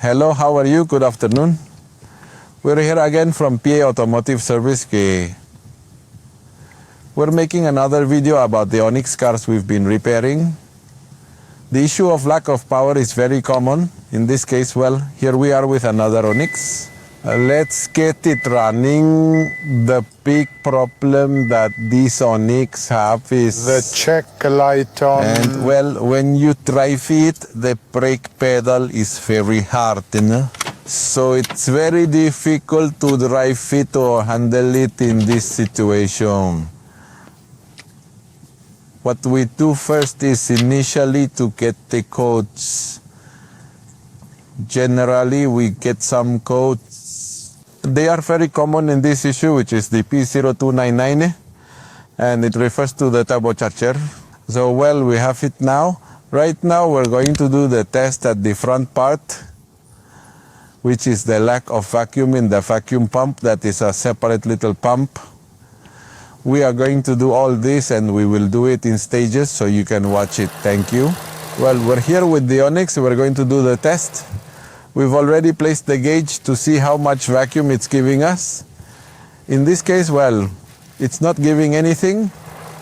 Hello, how are you? Good afternoon. We're here again from PA Automotive Service. We're making another video about the ONIX cars we've been repairing. The issue of lack of power is very common. In this case, well, here we are with another ONIX. Let's get it running. The big problem that these ONIX have is the check light on. And well, when you drive it, the brake pedal is very hard, you know? So it's very difficult to drive it or handle it in this situation. What we do first is initially to get the codes. Generally, we get some codes. They are very common in this issue, which is the P0299, and it refers to the turbocharger. So, well, we have it now. Right now, we're going to do the test at the front part, which is the lack of vacuum in the vacuum pump. That is a separate little pump. We are going to do all this, and we will do it in stages so you can watch it. Thank you. Well, we're here with the ONIX. We're going to do the test. We've already placed the gauge to see how much vacuum it's giving us. In this case, well, it's not giving anything,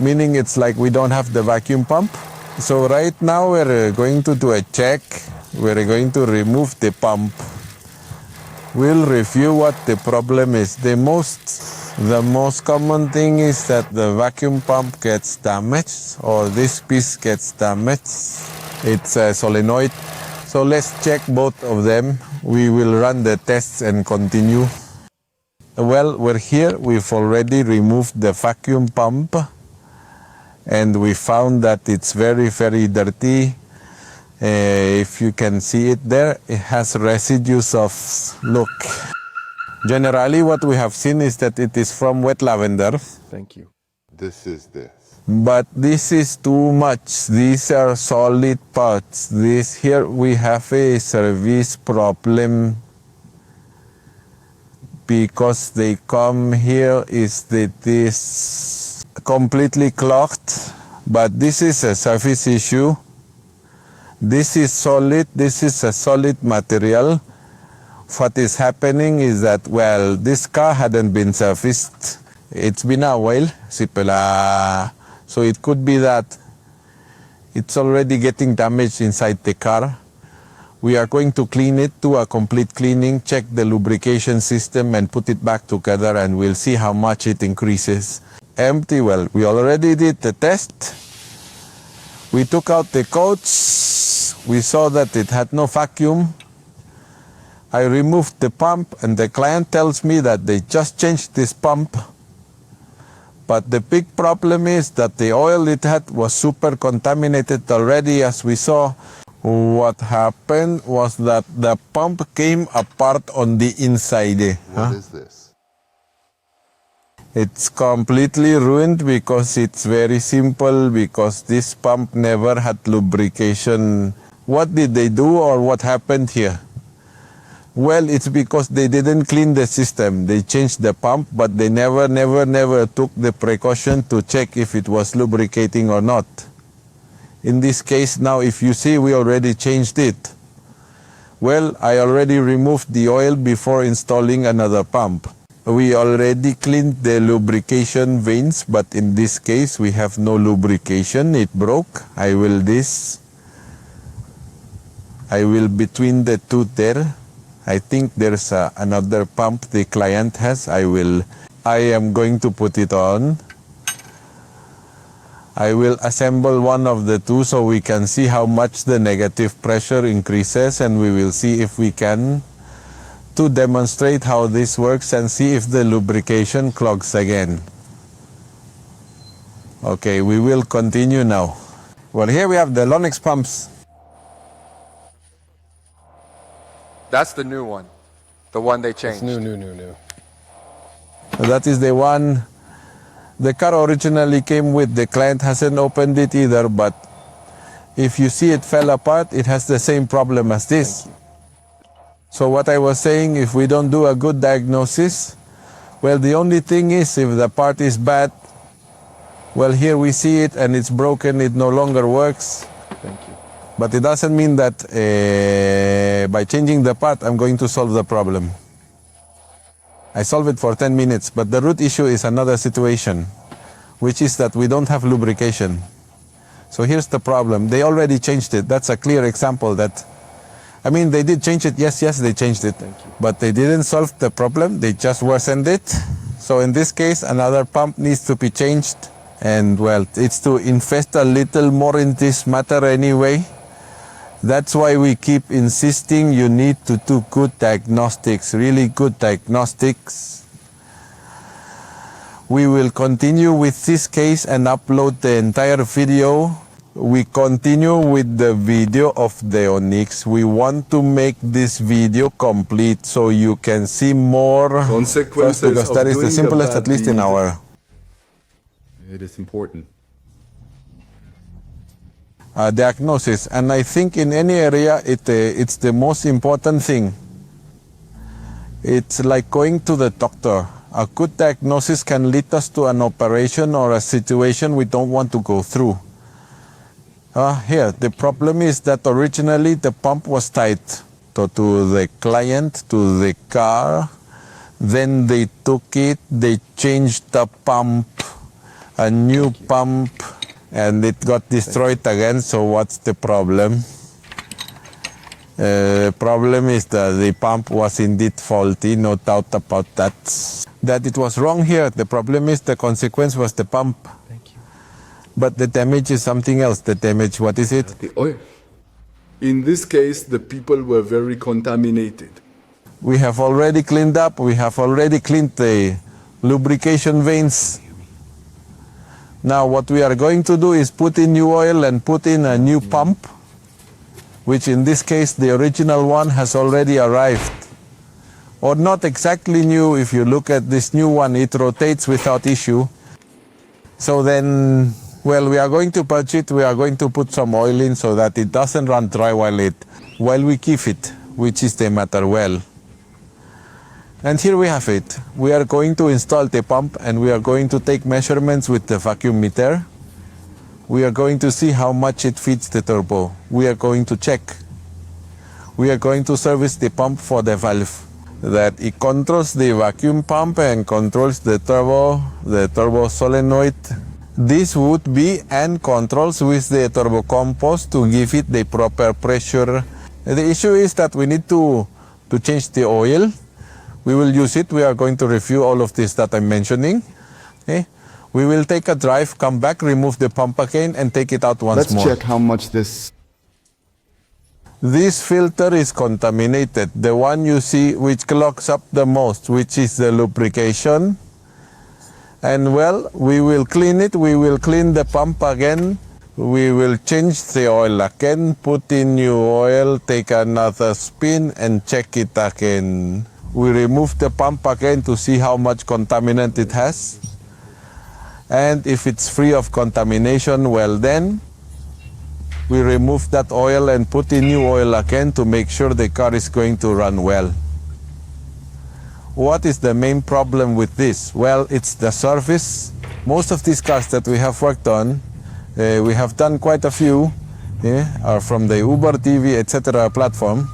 meaning it's like we don't have the vacuum pump. So right now we're going to do a check. We're going to remove the pump. We'll review what the problem is. The most common thing is that the vacuum pump gets damaged, or this piece gets damaged. It's a solenoid. So let's check both of them. We will run the tests and continue. Well, we're here. We've already removed the vacuum pump, and we found that it's very, very dirty. If you can see it there, it has residues of, look. Generally, what we have seen is that it is from wet lavender. Thank you. This is this. But this is too much. These are solid parts. This here we have a service problem because they come here is that this completely clogged. But this is a surface issue. This is solid. This is a solid material. What is happening is that, well, this car hadn't been serviced. It's been a while. So it could be that it's already getting damaged inside the car. We are going to clean it, do a complete cleaning, check the lubrication system and put it back together, and we'll see how much it increases. Empty, well, we already did the test. We took out the codes. We saw that it had no vacuum. I removed the pump, and the client tells me that they just changed this pump. But the big problem is that the oil it had was super contaminated already, as we saw. What happened was that the pump came apart on the inside. What is this? It's completely ruined because it's very simple, because this pump never had lubrication. What did they do, or what happened here? Well, it's because they didn't clean the system. They changed the pump, but they never took the precaution to check if it was lubricating or not. In this case now, if you see, we already changed it. Well, I already removed the oil before installing another pump. We already cleaned the lubrication vanes, but in this case, we have no lubrication. It broke. I will between the two there. I think there's another pump the client has. I am going to put it on. I will assemble one of the two so we can see how much the negative pressure increases, and we will see if we can to demonstrate how this works and see if the lubrication clogs again. Okay, we will continue now. Well, here we have the ONIX pumps. That's the new one. The one they changed. It's new. That is the one. The car originally came with. The client hasn't opened it either, but if you see it fell apart, it has the same problem as this. So what I was saying, if we don't do a good diagnosis, well, the only thing is if the part is bad, well, here we see it and it's broken, it no longer works. Thank you. But it doesn't mean that by changing the part, I'm going to solve the problem. I solve it for 10 minutes, but the root issue is another situation, which is that we don't have lubrication. So here's the problem. They already changed it. That's a clear example that, I mean, they did change it. Yes, they changed it. But they didn't solve the problem. They just worsened it. So in this case, another pump needs to be changed. And well, it's to invest a little more in this matter anyway. That's why we keep insisting you need to do good diagnostics, really good diagnostics. We will continue with this case and upload the entire video. We continue with the video of the ONIX. We want to make this video complete so you can see more consequences first, because of that is the doing a simplest, bad at least in deed. our It is important. diagnosis. And I think in any area, it's the most important thing. It's like going to the doctor. A good diagnosis can lead us to an operation or a situation we don't want to go through. Here, the problem is that originally the pump was tied to the client, to the car. Then they took it, they changed the pump, a new pump, and it got destroyed again. So what's the problem? Problem is that the pump was indeed faulty, no doubt about that. That it was wrong here. The problem is the consequence was the pump. Thank you. But the damage is something else. The damage, what is it? The oil. In this case, the people were very contaminated. We have already cleaned up. We have already cleaned the lubrication veins. Now what we are going to do is put in new oil and put in a new pump, which in this case the original one has already arrived. Or not exactly new. If you look at this new one, it rotates without issue. So then, well, we are going to purge it. We are going to put some oil in so that it doesn't run dry while we keep it, which is the matter well. And here we have it. We are going to install the pump and we are going to take measurements with the vacuum meter. We are going to see how much it feeds the turbo. We are going to check. We are going to service the pump for the valve, that it controls the vacuum pump and controls the turbo solenoid. This would be and controls with the turbo compost to give it the proper pressure. The issue is that we need to change the oil. We will use it. We are going to review all of this that I'm mentioning. Okay. We will take a drive, come back, remove the pump again, and take it out once more. Let's check how much this... This filter is contaminated. The one you see which clogs up the most, which is the lubrication. And well, we will clean it. We will clean the pump again. We will change the oil again, put in new oil, take another spin, and check it again. We remove the pump again to see how much contaminant it has. And if it's free of contamination, well then, we remove that oil and put in new oil again to make sure the car is going to run well. What is the main problem with this? Well, it's the service. Most of these cars that we have worked on, we have done quite a few, are from the Uber TV, etc. platform.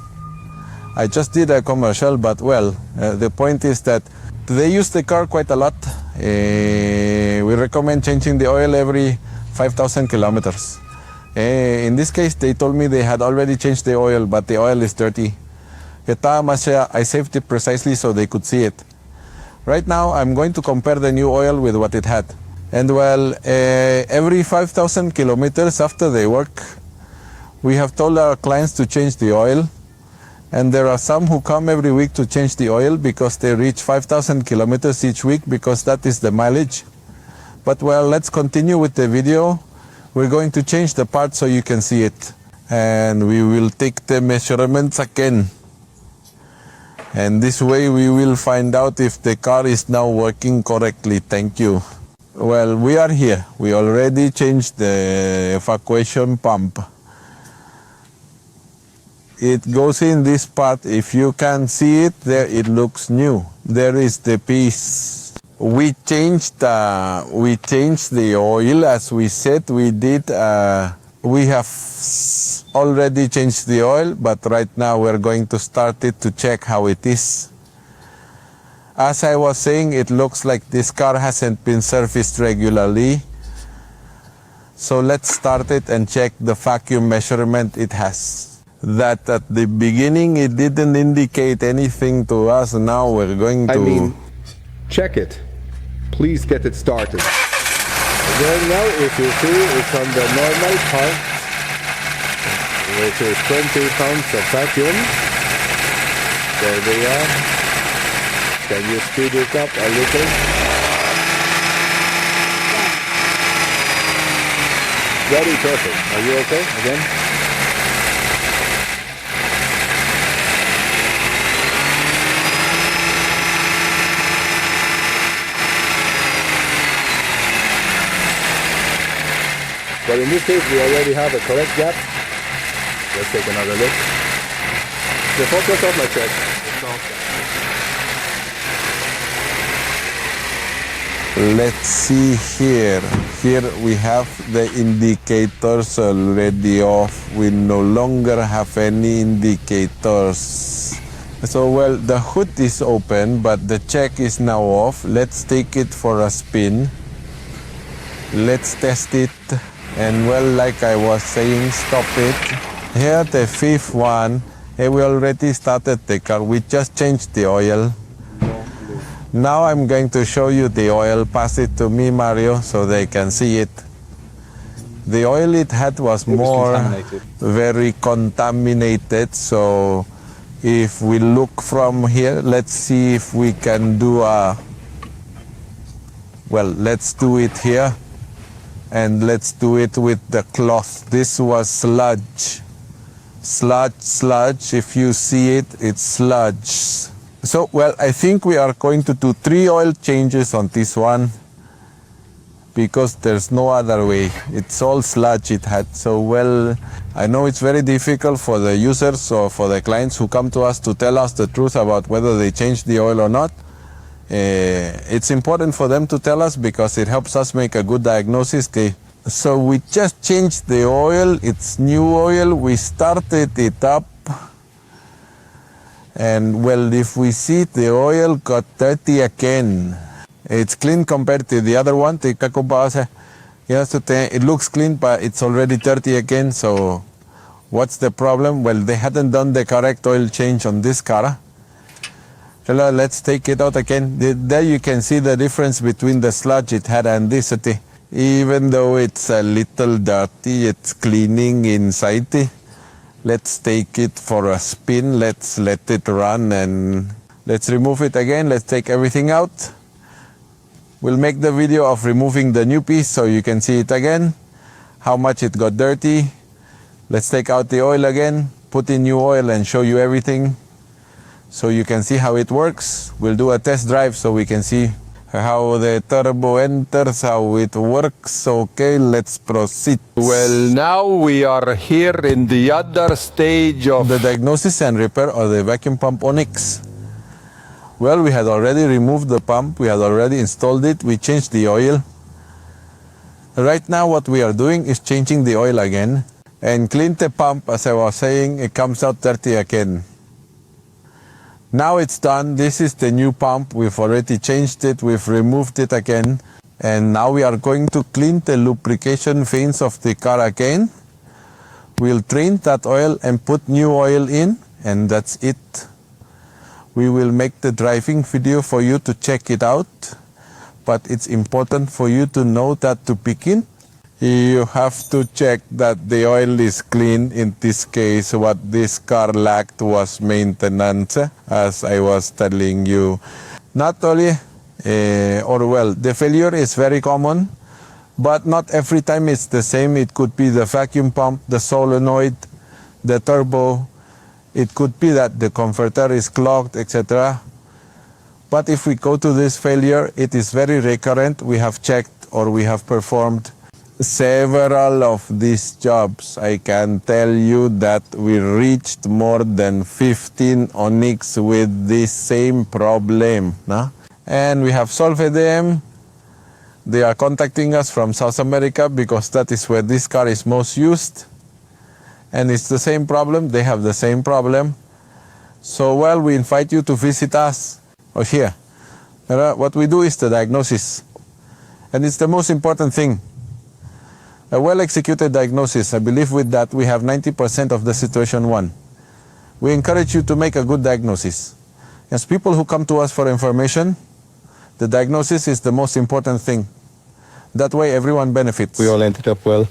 I just did a commercial, but well, the point is that they use the car quite a lot. We recommend changing the oil every 5,000 kilometers. In this case, they told me they had already changed the oil, but the oil is dirty. I saved it precisely so they could see it. Right now, I'm going to compare the new oil with what it had. And well, every 5,000 kilometers after they work, we have told our clients to change the oil. And there are some who come every week to change the oil because they reach 5,000 kilometers each week because that is the mileage. But well, let's continue with the video. We're going to change the part so you can see it. And we will take the measurements again. And this way we will find out if the car is now working correctly. Thank you. Well, we are here. We already changed the evacuation pump. It goes in this part. If you can see it, there it looks new. There is the piece. We changed the oil as we said. We did a We have already changed the oil, but right now we're going to start it to check how it is. As I was saying, it looks like this car hasn't been serviced regularly. So let's start it and check the vacuum measurement it has. That at the beginning it didn't indicate anything to us. Now we're going to... check it. Please get it started. Again, now if you see, it's on the normal part, which is 20 pounds of vacuum. There they are. Can you speed it up a little? Very perfect. Are you okay again? But in this case, we already have a correct gap. Let's take another look. The focus of my check. Let's see here. Here we have the indicators already off. We no longer have any indicators. So well, the hood is open, but the check is now off. Let's take it for a spin. Let's test it. And well, like I was saying, stop it. Here the fifth one. Hey, we already started the car. We just changed the oil. Now I'm going to show you the oil. Pass it to me, Mario, so they can see it. The oil it had was very contaminated. So if we look from here, let's see if we can do a... Well, let's do it here. And let's do it with the cloth. This was sludge. Sludge. If you see it, it's sludge. So, well, I think we are going to do 3 oil changes on this one because there's no other way. It's all sludge it had. So, well, I know it's very difficult for the users or for the clients who come to us to tell us the truth about whether they changed the oil or not. It's important for them to tell us because it helps us make a good diagnosis. Okay. So we just changed the oil. It's new oil. We started it up. And well, if we see the oil got dirty again. It's clean compared to the other one. It looks clean, but it's already dirty again. So what's the problem? Well, they hadn't done the correct oil change on this car. Let's take it out again. There you can see the difference between the sludge it had and this. Even though it's a little dirty, it's cleaning inside. Let's take it for a spin. Let's let it run and let's remove it again. Let's take everything out. We'll make the video of removing the new piece so you can see it again, how much it got dirty. Let's take out the oil again, put in new oil and show you everything so you can see how it works. We'll do a test drive so we can see how the turbo enters, how it works. Okay, let's proceed. Well, now we are here in the other stage of the diagnosis and repair of the vacuum pump ONIX. Well, we had already removed the pump, we had already installed it, we changed the oil. Right now what we are doing is changing the oil again and clean the pump. As I was saying, it comes out dirty again. Now it's done. This is the new pump. We've already changed it, we've removed it again, and now we are going to clean the lubrication vanes of the car again. We'll drain that oil and put new oil in, and that's it. We will make the driving video for you to check it out, but it's important for you to know that to begin, you have to check that the oil is clean. In this case, what this car lacked was maintenance, as I was telling you. Not only, the failure is very common, but not every time it's the same. It could be the vacuum pump, the solenoid, the turbo. It could be that the converter is clogged, etc. But if we go to this failure, it is very recurrent. We have checked or we have performed several of these jobs. I can tell you that we reached more than 15 ONIX with this same problem. No? And we have solved them. They are contacting us from South America because that is where this car is most used. And it's the same problem. They have the same problem. So, well, we invite you to visit us or here. What we do is the diagnosis. And it's the most important thing. A well-executed diagnosis. I believe with that we have 90% of the situation won. We encourage you to make a good diagnosis. As people who come to us for information, the diagnosis is the most important thing. That way everyone benefits. We all ended up well.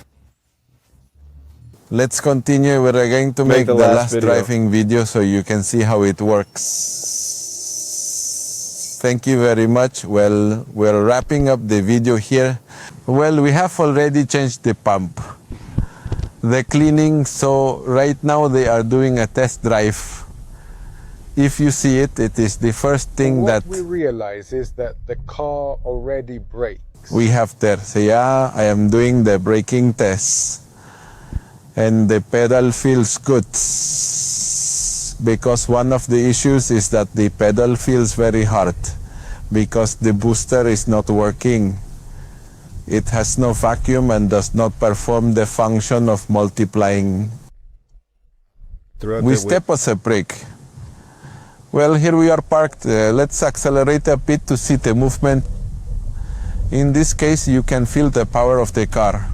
Let's continue. We're going to make the last driving video so you can see how it works. Thank you very much. Well, we're wrapping up the video here. Well, we have already changed the pump, the cleaning, so right now they are doing a test drive. If you see it, it is the first thing that we realize is that the car already brakes. we have there. So yeah, I am doing the braking test. And the pedal feels good. Because one of the issues is that the pedal feels very hard. Because the booster is not working. It has no vacuum and does not perform the function of multiplying. We step as a brake. Well, here we are parked. Let's accelerate a bit to see the movement. In this case, you can feel the power of the car.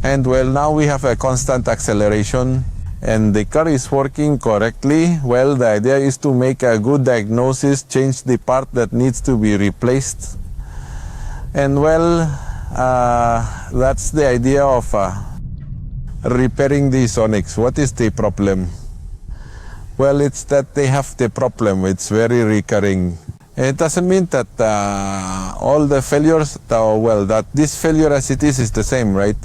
And well, now we have a constant acceleration and the car is working correctly. Well, the idea is to make a good diagnosis, change the part that needs to be replaced. And well, that's the idea of repairing this ONIX. What is the problem? Well, it's that they have the problem. It's very recurring. It doesn't mean that all the failures, that this failure as it is the same, right?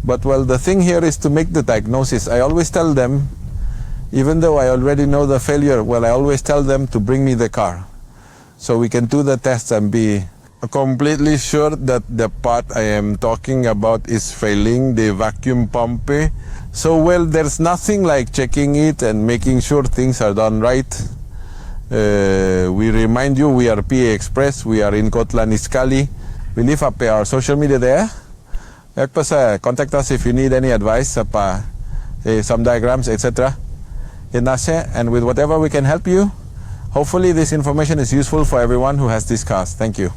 But well, the thing here is to make the diagnosis. I always tell them, even though I already know the failure, well, I always tell them to bring me the car so we can do the tests and be completely sure that the part I am talking about is failing, the vacuum pump. So well, there's nothing like checking it and making sure things are done right. We remind you, we are PA Express, we are in Kotlan Iskali. We leave up our social media there. Contact us if you need any advice, some diagrams, etc. And with whatever we can help you, hopefully this information is useful for everyone who has these cars. Thank you.